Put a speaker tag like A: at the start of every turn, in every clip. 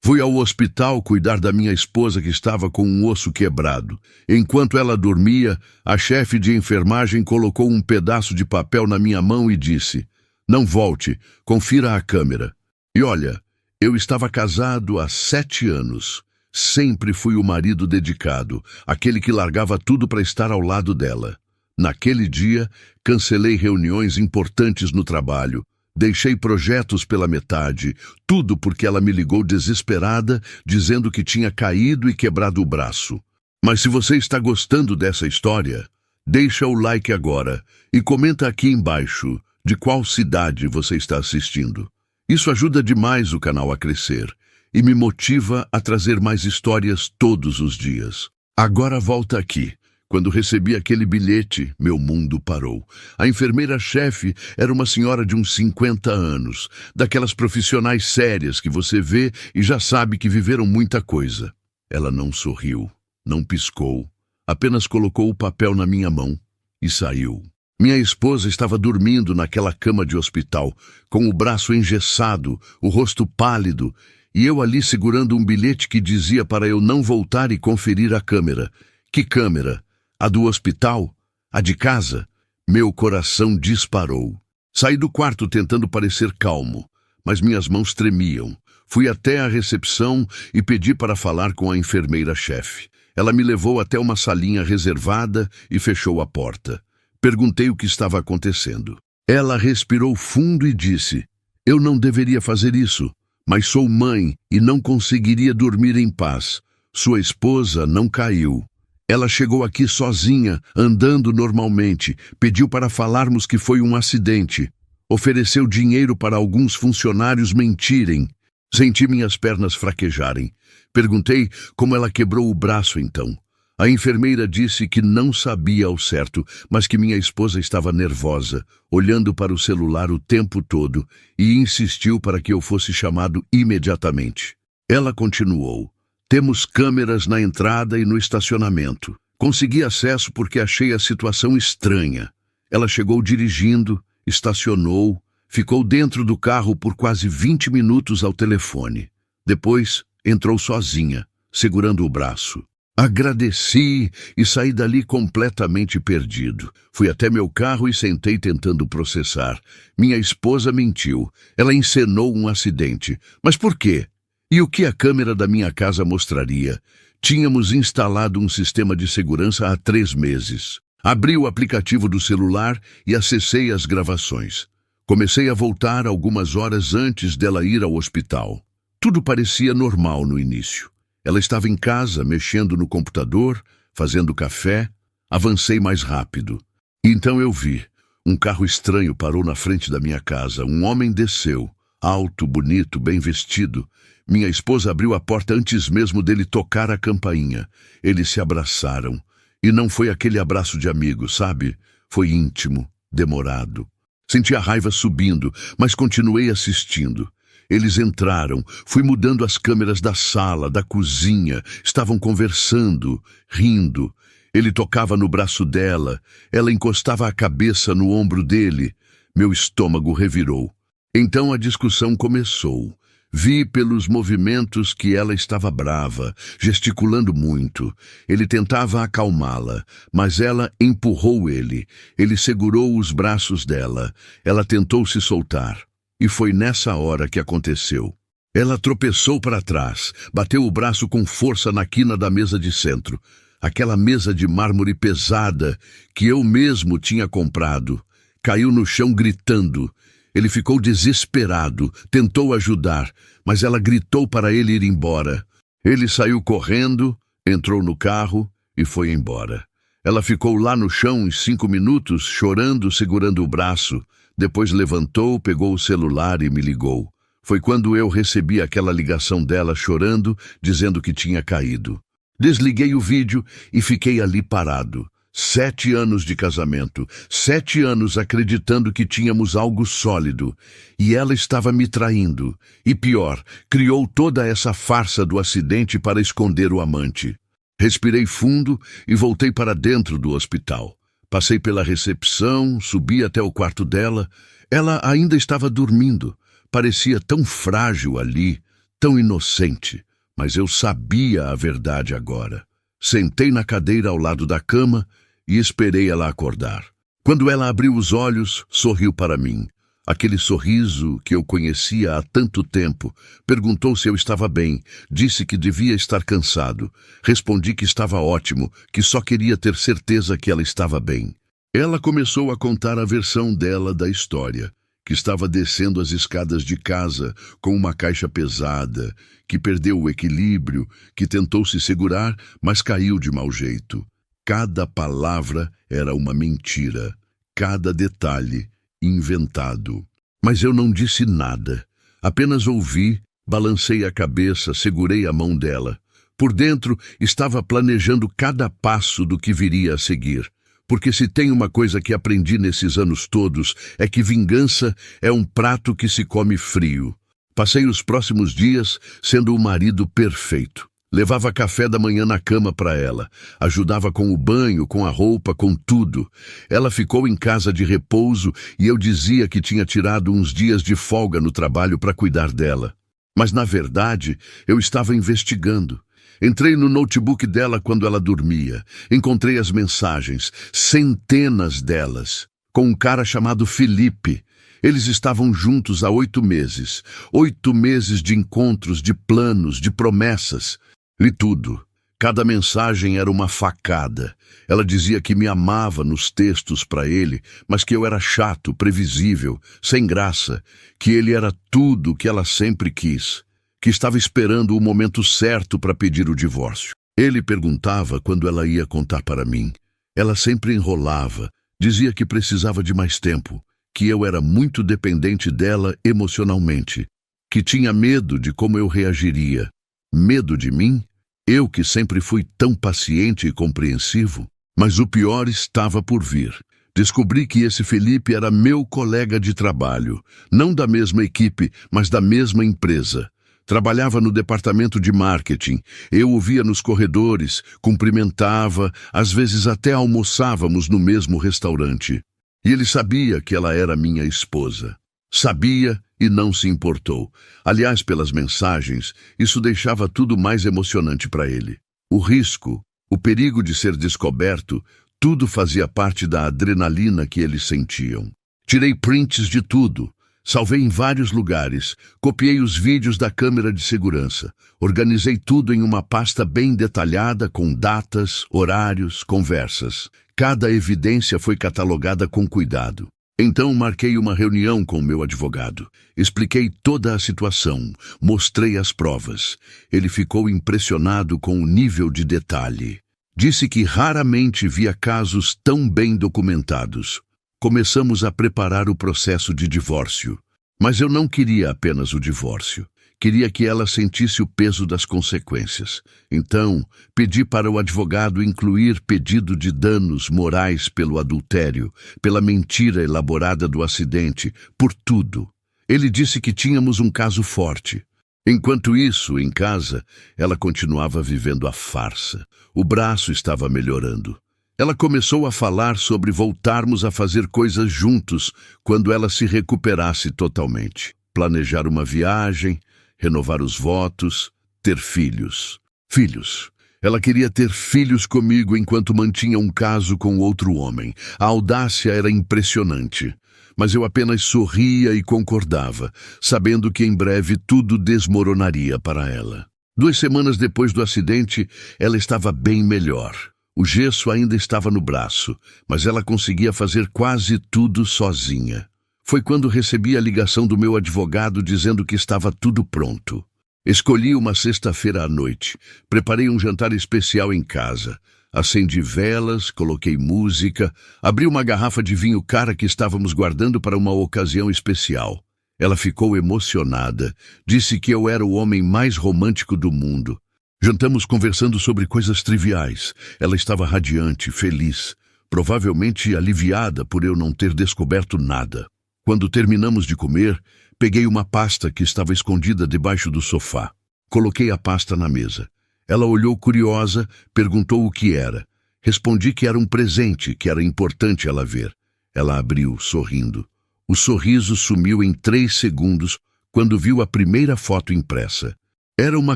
A: Fui ao hospital cuidar da minha esposa que estava com um osso quebrado. Enquanto ela dormia, a chefe de enfermagem colocou um pedaço de papel na minha mão e disse: "Não volte, confira a câmera." E olha, eu estava casado há 7 anos. Sempre fui o marido dedicado, aquele que largava tudo para estar ao lado dela. Naquele dia, cancelei reuniões importantes no trabalho, deixei projetos pela metade, tudo porque ela me ligou desesperada, dizendo que tinha caído e quebrado o braço. Mas se você está gostando dessa história, deixa o like agora e comenta aqui embaixo de qual cidade você está assistindo. Isso ajuda demais o canal a crescer e me motiva a trazer mais histórias todos os dias. Agora volta aqui. Quando recebi aquele bilhete, meu mundo parou. A enfermeira-chefe era uma senhora de uns 50 anos, daquelas profissionais sérias que você vê e já sabe que viveram muita coisa. Ela não sorriu, não piscou, apenas colocou o papel na minha mão e saiu. Minha esposa estava dormindo naquela cama de hospital, com o braço engessado, o rosto pálido, e eu ali segurando um bilhete que dizia para eu não voltar e conferir a câmera. Que câmera? A do hospital? A de casa? Meu coração disparou. Saí do quarto tentando parecer calmo, mas minhas mãos tremiam. Fui até a recepção e pedi para falar com a enfermeira-chefe. Ela me levou até uma salinha reservada e fechou a porta. Perguntei o que estava acontecendo. Ela respirou fundo e disse: "Eu não deveria fazer isso, mas sou mãe e não conseguiria dormir em paz. Sua esposa não caiu. Ela chegou aqui sozinha, andando normalmente, pediu para falarmos que foi um acidente. Ofereceu dinheiro para alguns funcionários mentirem. Senti minhas pernas fraquejarem. Perguntei como ela quebrou o braço então. A enfermeira disse que não sabia ao certo, mas que minha esposa estava nervosa, olhando para o celular o tempo todo, e insistiu para que eu fosse chamado imediatamente. Ela continuou: "Temos câmeras na entrada e no estacionamento. Consegui acesso porque achei a situação estranha. Ela chegou dirigindo, estacionou, ficou dentro do carro por quase 20 minutos ao telefone. Depois, entrou sozinha, segurando o braço. Agradeci e saí dali completamente perdido. Fui até meu carro e sentei tentando processar. Minha esposa mentiu. Ela encenou um acidente. Mas por quê? E o que a câmera da minha casa mostraria? Tínhamos instalado um sistema de segurança há 3 meses. Abri o aplicativo do celular e acessei as gravações. Comecei a voltar algumas horas antes dela ir ao hospital. Tudo parecia normal no início. Ela estava em casa, mexendo no computador, fazendo café. Avancei mais rápido. Então eu vi. Um carro estranho parou na frente da minha casa. Um homem desceu, alto, bonito, bem vestido. Minha esposa abriu a porta antes mesmo dele tocar a campainha. Eles se abraçaram. E não foi aquele abraço de amigo, sabe? Foi íntimo, demorado. Senti a raiva subindo, mas continuei assistindo. Eles entraram, fui mudando as câmeras da sala, da cozinha, estavam conversando, rindo. Ele tocava no braço dela, ela encostava a cabeça no ombro dele. Meu estômago revirou. Então a discussão começou. Vi pelos movimentos que ela estava brava, gesticulando muito. Ele tentava acalmá-la, mas ela empurrou ele. Ele segurou os braços dela. Ela tentou se soltar. E foi nessa hora que aconteceu. Ela tropeçou para trás, bateu o braço com força na quina da mesa de centro. Aquela mesa de mármore pesada que eu mesmo tinha comprado. Caiu no chão gritando. Ele ficou desesperado, tentou ajudar, mas ela gritou para ele ir embora. Ele saiu correndo, entrou no carro e foi embora. Ela ficou lá no chão uns 5 minutos, chorando, segurando o braço. Depois levantou, pegou o celular e me ligou. Foi quando eu recebi aquela ligação dela chorando, dizendo que tinha caído. Desliguei o vídeo e fiquei ali parado. 7 anos de casamento, 7 anos acreditando que tínhamos algo sólido. E ela estava me traindo. E pior, criou toda essa farsa do acidente para esconder o amante. Respirei fundo e voltei para dentro do hospital. Passei pela recepção, subi até o quarto dela. Ela ainda estava dormindo. Parecia tão frágil ali, tão inocente, mas eu sabia a verdade agora. Sentei na cadeira ao lado da cama e esperei ela acordar. Quando ela abriu os olhos, sorriu para mim. Aquele sorriso que eu conhecia há tanto tempo. Perguntou se eu estava bem. Disse que devia estar cansado. Respondi que estava ótimo, que só queria ter certeza que ela estava bem. Ela começou a contar a versão dela da história, que estava descendo as escadas de casa com uma caixa pesada, que perdeu o equilíbrio, que tentou se segurar, mas caiu de mau jeito. Cada palavra era uma mentira, cada detalhe inventado. Mas eu não disse nada, apenas ouvi, balancei a cabeça, segurei a mão dela. Por dentro, estava planejando cada passo do que viria a seguir. Porque se tem uma coisa que aprendi nesses anos todos, é que vingança é um prato que se come frio. Passei os próximos dias sendo o marido perfeito. Levava café da manhã na cama para ela, ajudava com o banho, com a roupa, com tudo. Ela ficou em casa de repouso e eu dizia que tinha tirado uns dias de folga no trabalho para cuidar dela. Mas, na verdade, eu estava investigando. Entrei no notebook dela quando ela dormia. Encontrei as mensagens, centenas delas, com um cara chamado Felipe. Eles estavam juntos há 8 meses. 8 meses de encontros, de planos, de promessas. Li tudo. Cada mensagem era uma facada. Ela dizia que me amava nos textos para ele, mas que eu era chato, previsível, sem graça, que ele era tudo o que ela sempre quis, que estava esperando o momento certo para pedir o divórcio. Ele perguntava quando ela ia contar para mim. Ela sempre enrolava, dizia que precisava de mais tempo, que eu era muito dependente dela emocionalmente, que tinha medo de como eu reagiria. Medo de mim? Eu que sempre fui tão paciente e compreensivo? Mas o pior estava por vir. Descobri que esse Felipe era meu colega de trabalho, não da mesma equipe, mas da mesma empresa. Trabalhava no departamento de marketing. Eu o via nos corredores, cumprimentava, às vezes até almoçávamos no mesmo restaurante. E ele sabia que ela era minha esposa. Sabia e não se importou. Aliás, pelas mensagens, isso deixava tudo mais emocionante para ele. O risco, o perigo de ser descoberto, tudo fazia parte da adrenalina que eles sentiam. Tirei prints de tudo. Salvei em vários lugares, copiei os vídeos da câmera de segurança, organizei tudo em uma pasta bem detalhada com datas, horários, conversas. Cada evidência foi catalogada com cuidado. Então marquei uma reunião com o meu advogado. Expliquei toda a situação, mostrei as provas. Ele ficou impressionado com o nível de detalhe. Disse que raramente via casos tão bem documentados. Começamos a preparar o processo de divórcio. Mas eu não queria apenas o divórcio. Queria que ela sentisse o peso das consequências. Então, pedi para o advogado incluir pedido de danos morais pelo adultério, pela mentira elaborada do acidente, por tudo. Ele disse que tínhamos um caso forte. Enquanto isso, em casa, ela continuava vivendo a farsa. O braço estava melhorando. Ela começou a falar sobre voltarmos a fazer coisas juntos quando ela se recuperasse totalmente. Planejar uma viagem, renovar os votos, ter filhos. Filhos. Ela queria ter filhos comigo enquanto mantinha um caso com outro homem. A audácia era impressionante. Mas eu apenas sorria e concordava, sabendo que em breve tudo desmoronaria para ela. 2 semanas depois do acidente, ela estava bem melhor. O gesso ainda estava no braço, mas ela conseguia fazer quase tudo sozinha. Foi quando recebi a ligação do meu advogado dizendo que estava tudo pronto. Escolhi uma sexta-feira à noite. Preparei um jantar especial em casa. Acendi velas, coloquei música, abri uma garrafa de vinho cara que estávamos guardando para uma ocasião especial. Ela ficou emocionada, disse que eu era o homem mais romântico do mundo. Jantamos conversando sobre coisas triviais. Ela estava radiante, feliz, provavelmente aliviada por eu não ter descoberto nada. Quando terminamos de comer, peguei uma pasta que estava escondida debaixo do sofá. Coloquei a pasta na mesa. Ela olhou curiosa, perguntou o que era. Respondi que era um presente, que era importante ela ver. Ela abriu, sorrindo. O sorriso sumiu em 3 segundos quando viu a primeira foto impressa. Era uma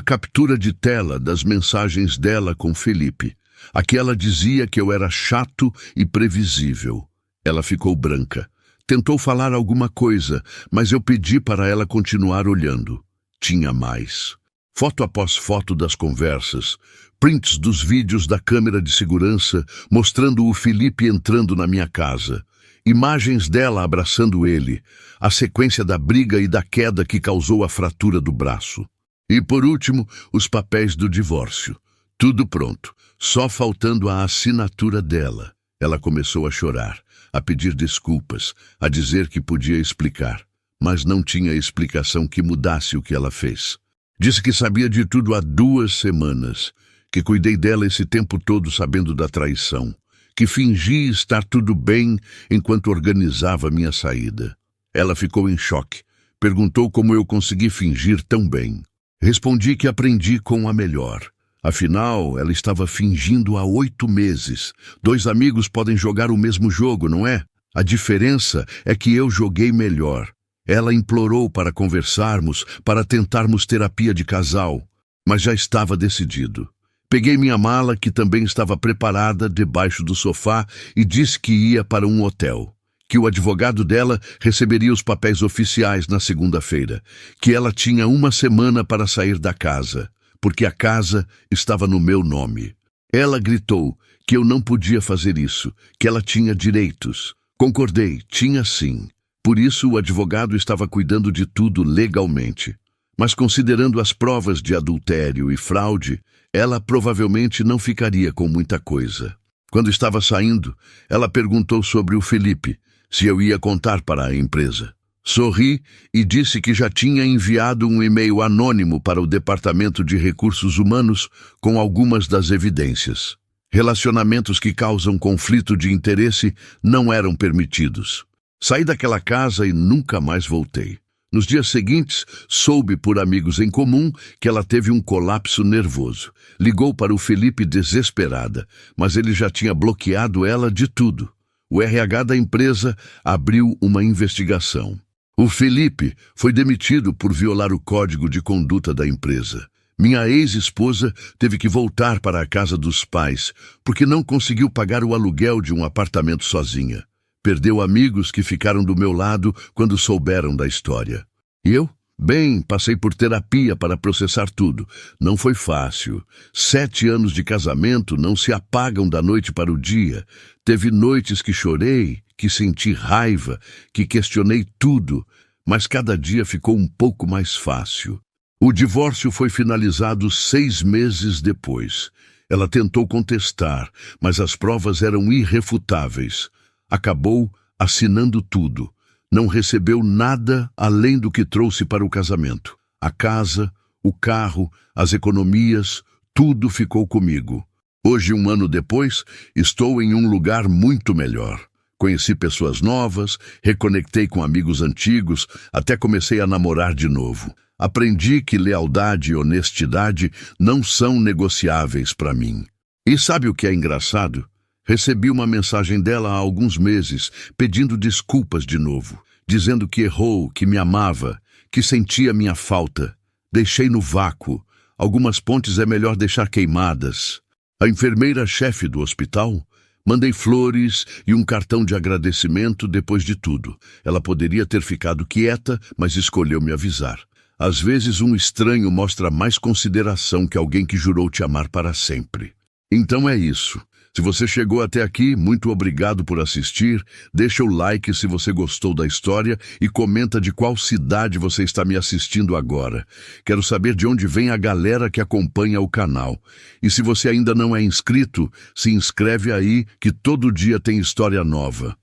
A: captura de tela das mensagens dela com Felipe. Aqui ela dizia que eu era chato e previsível. Ela ficou branca. Tentou falar alguma coisa, mas eu pedi para ela continuar olhando. Tinha mais. Foto após foto das conversas, prints dos vídeos da câmera de segurança mostrando o Felipe entrando na minha casa, imagens dela abraçando ele, a sequência da briga e da queda que causou a fratura do braço. E por último, os papéis do divórcio. Tudo pronto, só faltando a assinatura dela. Ela começou a chorar, a pedir desculpas, a dizer que podia explicar, mas não tinha explicação que mudasse o que ela fez. Disse que sabia de tudo há 2 semanas, que cuidei dela esse tempo todo sabendo da traição, que fingi estar tudo bem enquanto organizava minha saída. Ela ficou em choque, perguntou como eu consegui fingir tão bem. Respondi que aprendi com a melhor. Afinal, ela estava fingindo há 8 meses. 2 amigos podem jogar o mesmo jogo, não é? A diferença é que eu joguei melhor. Ela implorou para conversarmos, para tentarmos terapia de casal, mas já estava decidido. Peguei minha mala, que também estava preparada, debaixo do sofá e disse que ia para um hotel, que o advogado dela receberia os papéis oficiais na segunda-feira, que ela tinha 1 semana para sair da casa, porque a casa estava no meu nome. Ela gritou que eu não podia fazer isso, que ela tinha direitos. Concordei, tinha sim. Por isso o advogado estava cuidando de tudo legalmente. Mas considerando as provas de adultério e fraude, ela provavelmente não ficaria com muita coisa. Quando estava saindo, ela perguntou sobre o Felipe, se eu ia contar para a empresa. Sorri e disse que já tinha enviado um e-mail anônimo para o Departamento de Recursos Humanos com algumas das evidências. Relacionamentos que causam conflito de interesse não eram permitidos. Saí daquela casa e nunca mais voltei. Nos dias seguintes, soube por amigos em comum que ela teve um colapso nervoso. Ligou para o Felipe desesperada, mas ele já tinha bloqueado ela de tudo. O RH da empresa abriu uma investigação. O Felipe foi demitido por violar o código de conduta da empresa. Minha ex-esposa teve que voltar para a casa dos pais porque não conseguiu pagar o aluguel de um apartamento sozinha. Perdeu amigos que ficaram do meu lado quando souberam da história. E eu? Bem, passei por terapia para processar tudo. Não foi fácil. 7 anos de casamento não se apagam da noite para o dia. Teve noites que chorei, que senti raiva, que questionei tudo, mas cada dia ficou um pouco mais fácil. O divórcio foi finalizado 6 meses depois. Ela tentou contestar, mas as provas eram irrefutáveis. Acabou assinando tudo. Não recebeu nada além do que trouxe para o casamento. A casa, o carro, as economias, tudo ficou comigo. Hoje, 1 ano depois, estou em um lugar muito melhor. Conheci pessoas novas, reconectei com amigos antigos, até comecei a namorar de novo. Aprendi que lealdade e honestidade não são negociáveis para mim. E sabe o que é engraçado? Recebi uma mensagem dela há alguns meses, pedindo desculpas de novo, dizendo que errou, que me amava, que sentia minha falta. Deixei no vácuo. Algumas pontes é melhor deixar queimadas. A enfermeira-chefe do hospital, mandei flores e um cartão de agradecimento depois de tudo. Ela poderia ter ficado quieta, mas escolheu me avisar. Às vezes um estranho mostra mais consideração que alguém que jurou te amar para sempre. Então é isso. Se você chegou até aqui, muito obrigado por assistir. Deixa o like se você gostou da história e comenta de qual cidade você está me assistindo agora. Quero saber de onde vem a galera que acompanha o canal. E se você ainda não é inscrito, se inscreve aí que todo dia tem história nova.